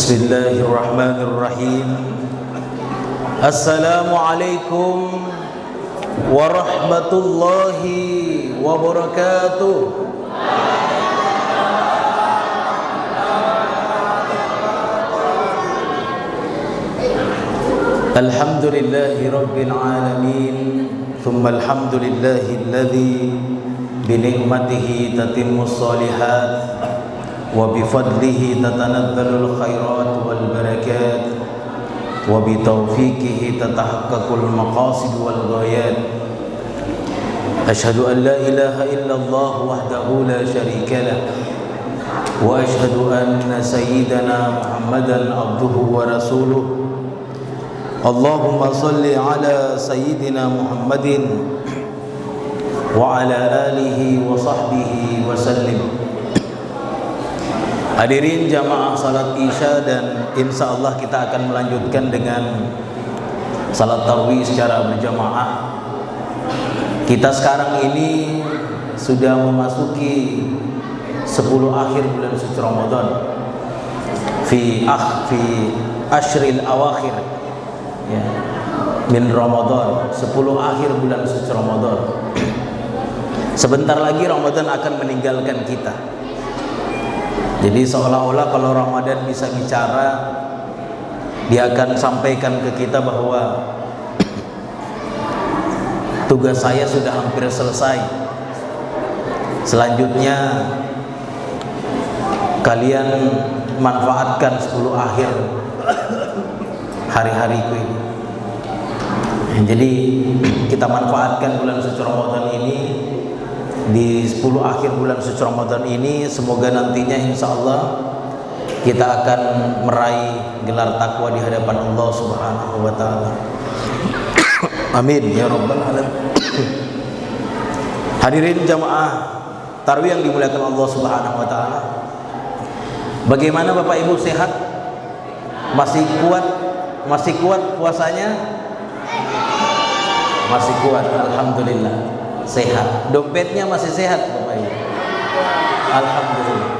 Bismillahirrahmanirrahim. Assalamualaikum warahmatullahi wabarakatuh. Alhamdulillahi rabbil alamin. Thumma alhamdulillahi alladhi binikmatihi tatimmus shalihat wa bifadlihi tatanazzalul khairat wal barakat wa bitaufiqihi tatahaqqaqul maqasid wal ghayat. Asyhadu an la ilaha illallah wahdahu la syarika lah wa asyhadu anna sayyidana Muhammadan abduhu wa rasuluh. Allahumma salli ala sayyidina Muhammadin wa ala alihi wa sahbihi wa sallim. Hadirin jamaah salat Isya, dan insyaallah kita akan melanjutkan dengan salat tarawih secara berjamaah. Kita sekarang ini sudah memasuki 10 akhir bulan suci Ramadan, fi ashril awakhir ya, min Ramadan, 10 akhir bulan suci Ramadan. Sebentar lagi Ramadan akan meninggalkan kita. Jadi seolah-olah kalau Ramadan bisa bicara, dia akan sampaikan ke kita bahwa tugas saya sudah hampir selesai. Selanjutnya kalian manfaatkan 10 akhir hari-hariku ini. Jadi kita manfaatkan bulan suci Ramadan ini. Di 10 akhir bulan suci Ramadan ini, semoga nantinya insyaallah kita akan meraih gelar takwa di hadapan Allah Subhanahu wa taala. Amin ya rabbal alamin. Hadirin jamaah tarawih yang dimuliakan Allah Subhanahu wa taala. Bagaimana Bapak Ibu, sehat? Masih kuat? Masih kuat puasanya? Masih kuat, alhamdulillah. Sehat. Dompetnya masih sehat Bapak Ibu? Alhamdulillah.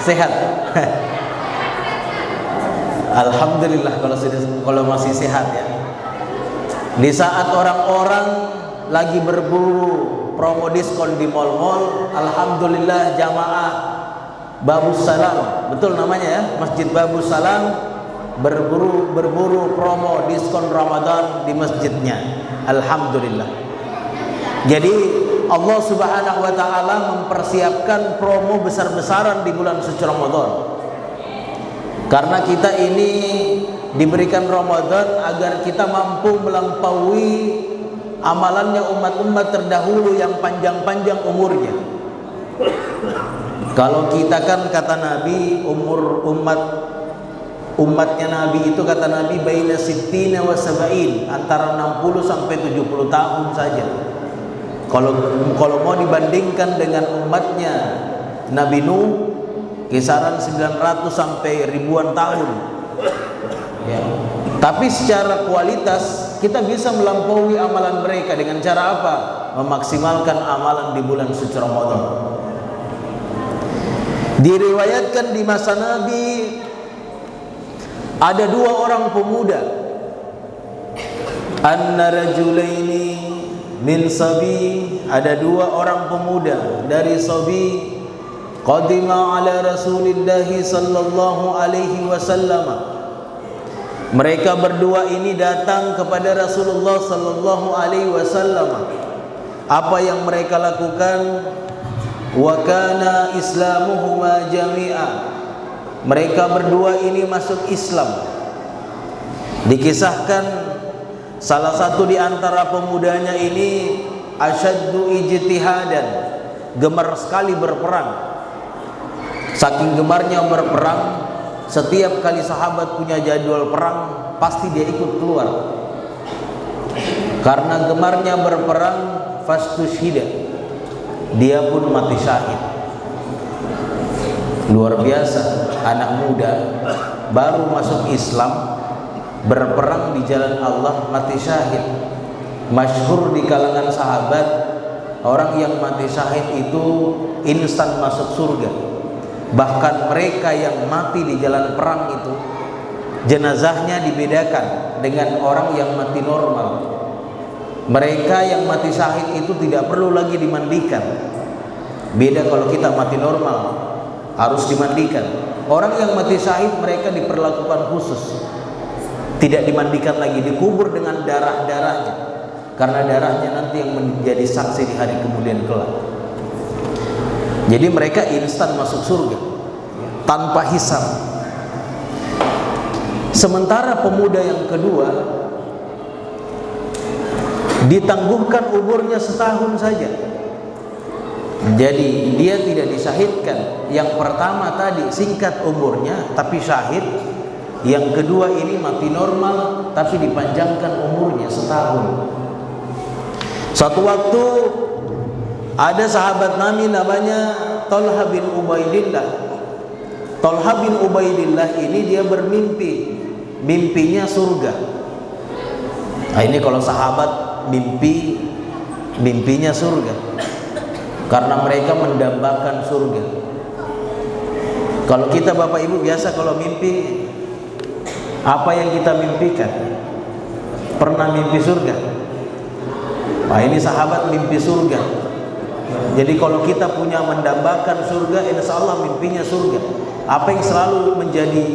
Sehat. Alhamdulillah kalau masih sehat ya. Di saat orang-orang lagi berburu promo diskon di mal-mal, alhamdulillah jamaah Babus Salam, betul namanya ya, Masjid Babus Salam, berburu promo diskon Ramadan di masjidnya. Alhamdulillah. Jadi Allah Subhanahu wa taala mempersiapkan promo besar-besaran di bulan suci Ramadan. Karena kita ini diberikan Ramadan agar kita mampu melampaui amalannya umat-umat terdahulu yang panjang-panjang umurnya. Kalau kita kan kata Nabi, umur umatnya Nabi itu kata Nabi baina sittina wa sab'in, antara 60 sampai 70 tahun saja. Kalau mau dibandingkan dengan umatnya Nabi Nuh, kisaran 900 sampai ribuan tahun ya. Tapi secara kualitas kita bisa melampaui amalan mereka dengan cara apa? Memaksimalkan amalan di bulan suci Ramadan. Diriwayatkan di masa Nabi ada 2 orang pemuda, anna rajulaini min sabi, ada 2 orang pemuda dari sabi, qadima ala Rasulillahi sallallahu alaihi wasallam. Mereka berdua ini datang kepada Rasulullah sallallahu alaihi wasallam. Apa yang mereka lakukan? Wa kana islamuhuma jami'a. Mereka berdua ini masuk Islam. Dikisahkan salah satu di antara pemudanya ini asyaddu ijtihadan, gemar sekali berperang. Saking gemarnya berperang, setiap kali sahabat punya jadwal perang, pasti dia ikut keluar. Karena gemarnya berperang, fastushhida, dia pun mati syahid. Luar biasa, anak muda baru masuk Islam, berperang di jalan Allah, mati syahid. Masyhur di kalangan sahabat, orang yang mati syahid itu instan masuk surga. Bahkan mereka yang mati di jalan perang itu jenazahnya dibedakan dengan orang yang mati normal. Mereka yang mati syahid itu tidak perlu lagi dimandikan. Beda kalau kita mati normal, harus dimandikan. Orang yang mati syahid mereka diperlakukan khusus, tidak dimandikan lagi, dikubur dengan darah-darahnya, karena darahnya nanti yang menjadi saksi di hari kemudian kelak. Jadi mereka instan masuk surga tanpa hisab. Sementara pemuda yang kedua ditangguhkan umurnya setahun saja. Jadi dia tidak disyahidkan. Yang pertama tadi singkat umurnya tapi syahid. Yang kedua ini mati normal tapi dipanjangkan umurnya setahun. Suatu waktu ada sahabat Nabi namanya Talha bin Ubaidillah. Talha bin Ubaidillah ini dia bermimpi, mimpinya surga. Nah, ini kalau sahabat mimpinya surga, karena mereka mendambakan surga. Kalau kita Bapak Ibu biasa kalau mimpi, apa yang kita mimpikan? Pernah mimpi surga? Nah, ini sahabat mimpi surga. Jadi kalau kita punya mendambakan surga, insya Allah mimpinya surga. Apa yang selalu menjadi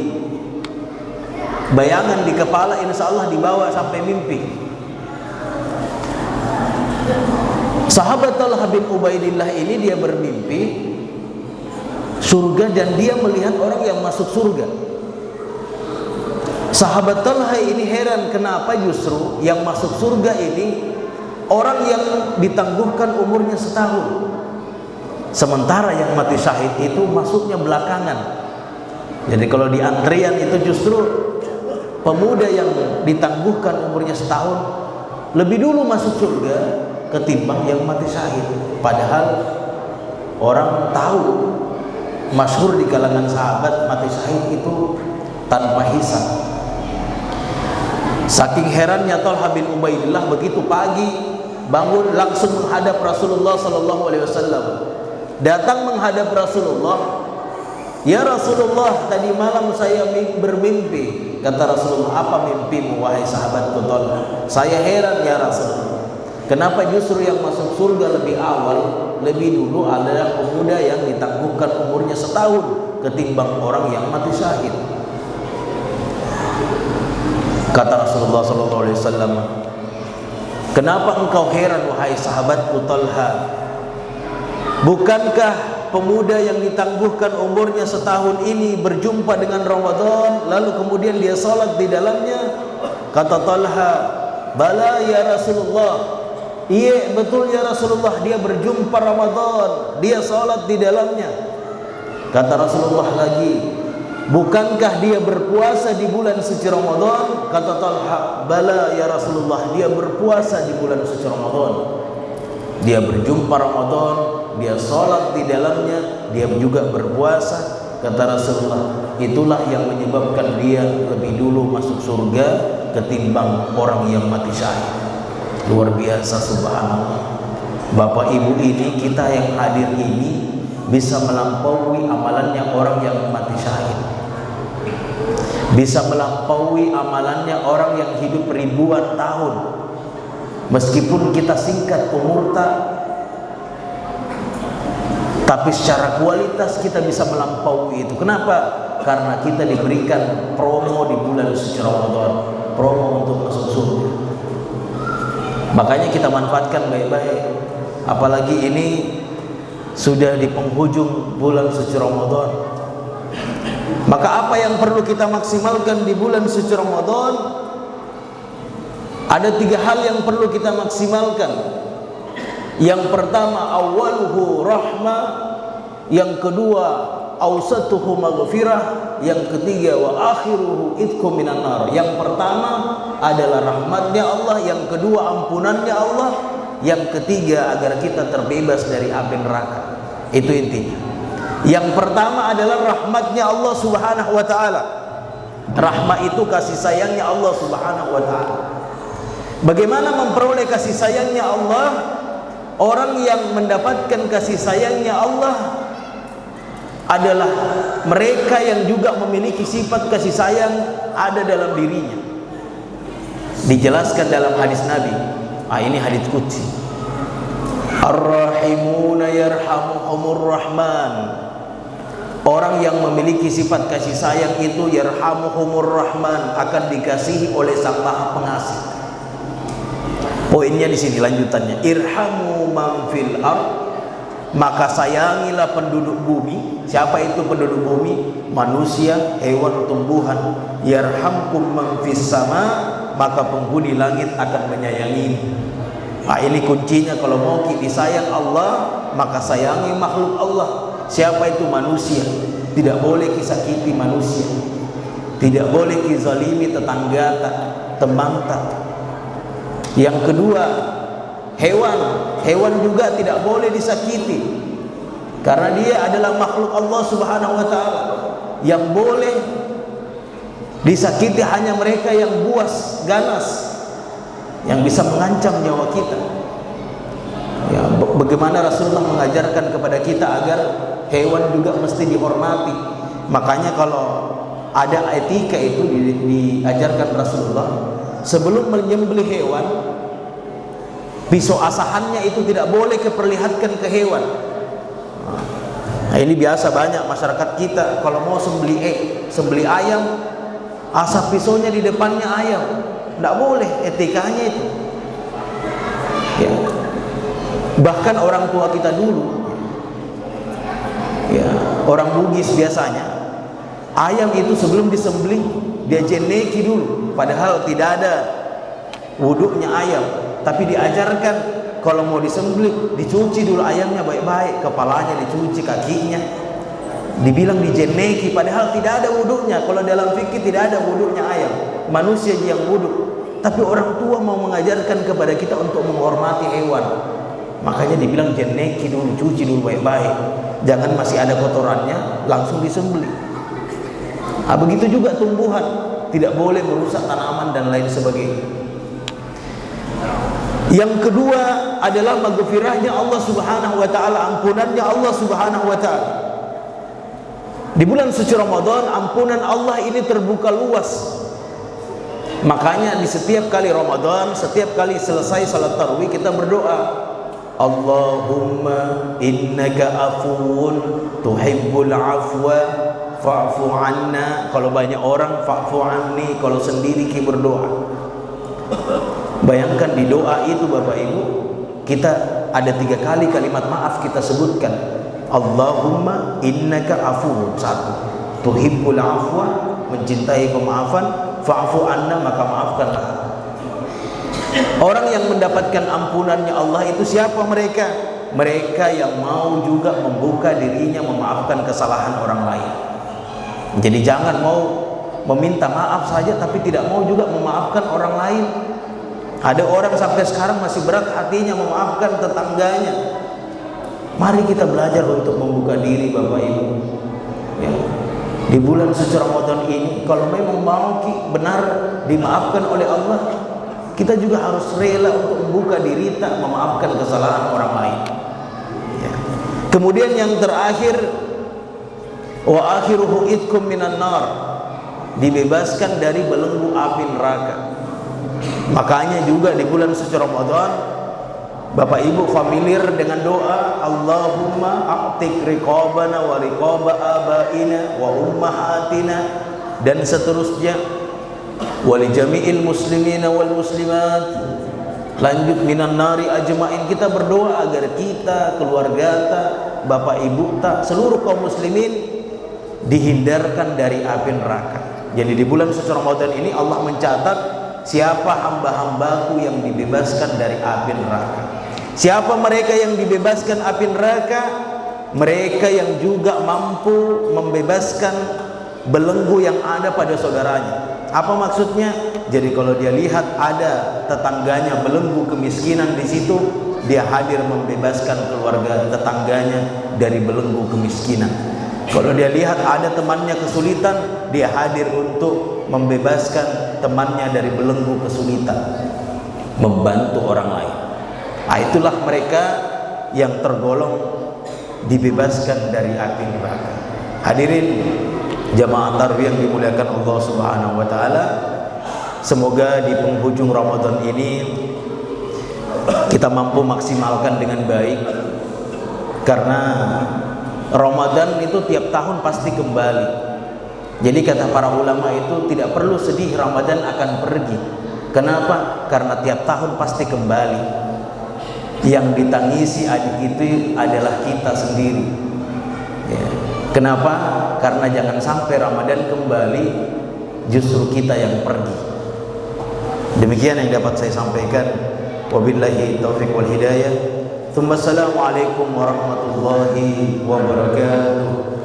bayangan di kepala, insya Allah dibawa sampai mimpi. Sahabat Talha bin Ubaidillah ini dia bermimpi surga dan dia melihat orang yang masuk surga. Sahabat Talha ini heran kenapa justru yang masuk surga ini orang yang ditangguhkan umurnya setahun, sementara yang mati syahid itu masuknya belakangan. Jadi kalau di antrian itu justru pemuda yang ditangguhkan umurnya setahun lebih dulu masuk surga ketimbang yang mati syahid. Padahal orang tahu, masyhur di kalangan sahabat mati syahid itu tanpa hisab. Saking herannya Talha bin Ubaidillah, begitu pagi bangun langsung menghadap Rasulullah sallallahu alaihi wasallam. Datang menghadap Rasulullah. Ya Rasulullah, tadi malam saya bermimpi. Kata Rasulullah, apa mimpimu wahai sahabatku Talha? Saya heran ya Rasulullah, kenapa justru yang masuk surga lebih awal, lebih dulu adalah pemuda yang ditangguhkan umurnya setahun ketimbang orang yang mati syahid. Kata Rasulullah SAW, kenapa engkau heran wahai sahabatku Talha? Bukankah pemuda yang ditangguhkan umurnya setahun ini berjumpa dengan Ramadan, lalu kemudian dia salat di dalamnya? Kata Talha, bala ya Rasulullah. Iya betul ya Rasulullah, dia berjumpa Ramadan, dia salat di dalamnya. Kata Rasulullah lagi, bukankah dia berpuasa di bulan suci Ramadan? Kata Talha, bala ya Rasulullah, dia berpuasa di bulan suci Ramadan. Dia berjumpa Ramadan, dia salat di dalamnya, dia juga berpuasa. Kata Rasulullah, itulah yang menyebabkan dia lebih dulu masuk surga ketimbang orang yang mati syahid. Luar biasa, subhanallah. Bapak Ibu ini, kita yang hadir ini bisa melampaui amalannya orang yang mati syahid, bisa melampaui amalannya orang yang hidup ribuan tahun. Meskipun kita singkat umur tapi secara kualitas kita bisa melampaui itu. Kenapa? Karena kita diberikan promo di bulan suci Ramadan, promo untuk masuk surga. Makanya kita manfaatkan baik-baik. Apalagi ini sudah di penghujung bulan suci Ramadan. Maka apa yang perlu kita maksimalkan di bulan suci Ramadan? Ada 3 hal yang perlu kita maksimalkan. Yang pertama, awaluhu rahmah. Yang kedua, awsatuhu maghfirah. Yang ketiga, wa akhiruhu itqu minan nar. Yang pertama adalah rahmatnya Allah, yang kedua ampunannya Allah, yang ketiga agar kita terbebas dari api neraka. Itu intinya. Yang pertama adalah rahmatnya Allah Subhanahu wa taala. Rahmat itu kasih sayangnya Allah Subhanahu wa taala. Bagaimana memperoleh kasih sayangnya Allah? Orang yang mendapatkan kasih sayangnya Allah adalah mereka yang juga memiliki sifat kasih sayang ada dalam dirinya. Dijelaskan dalam hadis Nabi. Ini hadis qudsi. Ar-rahimuna yarhamuhumur rahman. Orang yang memiliki sifat kasih sayang itu yarhamuhumur rahman, akan dikasihi oleh Sang Maha Pengasih. Poinnya di sini lanjutannya. Irhamu man fil ard, maka sayangilah penduduk bumi. Siapa itu penduduk bumi? Manusia, hewan, tumbuhan. Yarhamkum man fis sama, maka penghuni langit akan menyayangi. Ini kuncinya. Kalau mau disayang Allah, maka sayangi makhluk Allah. Siapa itu? Manusia. Tidak boleh disakiti manusia, tidak boleh dizalimi tetangga, teman. Yang kedua, hewan juga tidak boleh disakiti, karena dia adalah makhluk Allah Subhanahu wa ta'ala. Yang boleh disakiti hanya mereka yang buas, ganas, yang bisa mengancam nyawa kita. Bagaimana Rasulullah mengajarkan kepada kita agar hewan juga mesti dihormati. Makanya kalau ada etika itu diajarkan Rasulullah, sebelum menyembelih hewan, pisau asahannya itu tidak boleh diperlihatkan ke hewan. Ini biasa banyak masyarakat kita kalau mau sembelih ayam, asap pisaunya di depannya ayam. Tidak boleh, etikanya itu. Ya. Bahkan orang tua kita dulu, orang Bugis biasanya, ayam itu sebelum disembelih dia jeneki dulu, padahal tidak ada wuduknya ayam, tapi diajarkan kalau mau disembelih dicuci dulu ayamnya baik-baik, kepalanya dicuci, kakinya, dibilang dijeneki, padahal tidak ada wuduknya. Kalau dalam fikih tidak ada wuduknya ayam, manusia yang wuduk. Tapi orang tua mau mengajarkan kepada kita untuk menghormati hewan, makanya dibilang jeneki dulu, cuci dulu baik-baik, jangan masih ada kotorannya langsung disembelih. Begitu juga tumbuhan, tidak boleh merusak tanaman dan lain sebagainya. Yang kedua adalah maghfirahnya Allah Subhanahu wa ta'ala, ampunannya Allah Subhanahu wa ta'ala. Di bulan suci Ramadan, ampunan Allah ini terbuka luas. Makanya di setiap kali Ramadan, setiap kali selesai salat tarawih, kita berdoa, Allahumma innaka afuun tuhibbul afwa fa'fu anna. Kalau banyak orang fa'fu anni, kalau sendiri kita berdoa. Bayangkan di doa itu Bapak Ibu, kita ada 3 kali kalimat maaf kita sebutkan. Allahumma innaka afuun, 1, tuhibbul afwa, mencintai pemaafan, fa'fu anna, maka maafkanlah. Orang yang mendapatkan ampunannya Allah itu siapa mereka? Mereka yang mau juga membuka dirinya memaafkan kesalahan orang lain. Jadi jangan mau meminta maaf saja tapi tidak mau juga memaafkan orang lain. Ada orang sampai sekarang masih berat hatinya memaafkan tetangganya. Mari kita belajar untuk membuka diri Bapak Ibu. Ya. Di bulan suci Ramadan ini, kalau memang mau benar dimaafkan oleh Allah, kita juga harus rela untuk membuka diri, tak memaafkan kesalahan orang lain. Ya. Kemudian yang terakhir, wa akhiruhu itkum minan nar, dibebaskan dari belenggu api neraka. Makanya juga di bulan suci Ramadan, Bapak Ibu familiar dengan doa Allahumma a'tik riqabana wa riqaba abaina wa ummahatina dan seterusnya, wa li jami'il muslimina wal muslimat, lanjut minan nari ajmain. Kita berdoa agar kita, keluarga kita, Bapak Ibu kita, seluruh kaum muslimin dihindarkan dari api neraka. Jadi di bulan suci Ramadan ini Allah mencatat siapa hamba-hambaku yang dibebaskan dari api neraka. Siapa mereka yang dibebaskan api neraka? Mereka yang juga mampu membebaskan belenggu yang ada pada saudaranya. Apa maksudnya? Jadi kalau dia lihat ada tetangganya belenggu kemiskinan di situ, dia hadir membebaskan keluarga tetangganya dari belenggu kemiskinan. Kalau dia lihat ada temannya kesulitan, dia hadir untuk membebaskan temannya dari belenggu kesulitan, membantu orang lain. Itulah mereka yang tergolong dibebaskan dari api neraka. Hadirin jamaah tarwih yang dimuliakan Allah Subhanahu wa taala, semoga di penghujung Ramadan ini kita mampu maksimalkan dengan baik, karena Ramadan itu tiap tahun pasti kembali. Jadi kata para ulama itu tidak perlu sedih Ramadan akan pergi. Kenapa? Karena tiap tahun pasti kembali. Yang ditangisi adik itu adalah kita sendiri ya. Kenapa? Karena jangan sampai Ramadan kembali justru kita yang pergi. Demikian yang dapat saya sampaikan. Wabillahi taufiq wal hidayah. Assalamualaikum warahmatullahi wabarakatuh.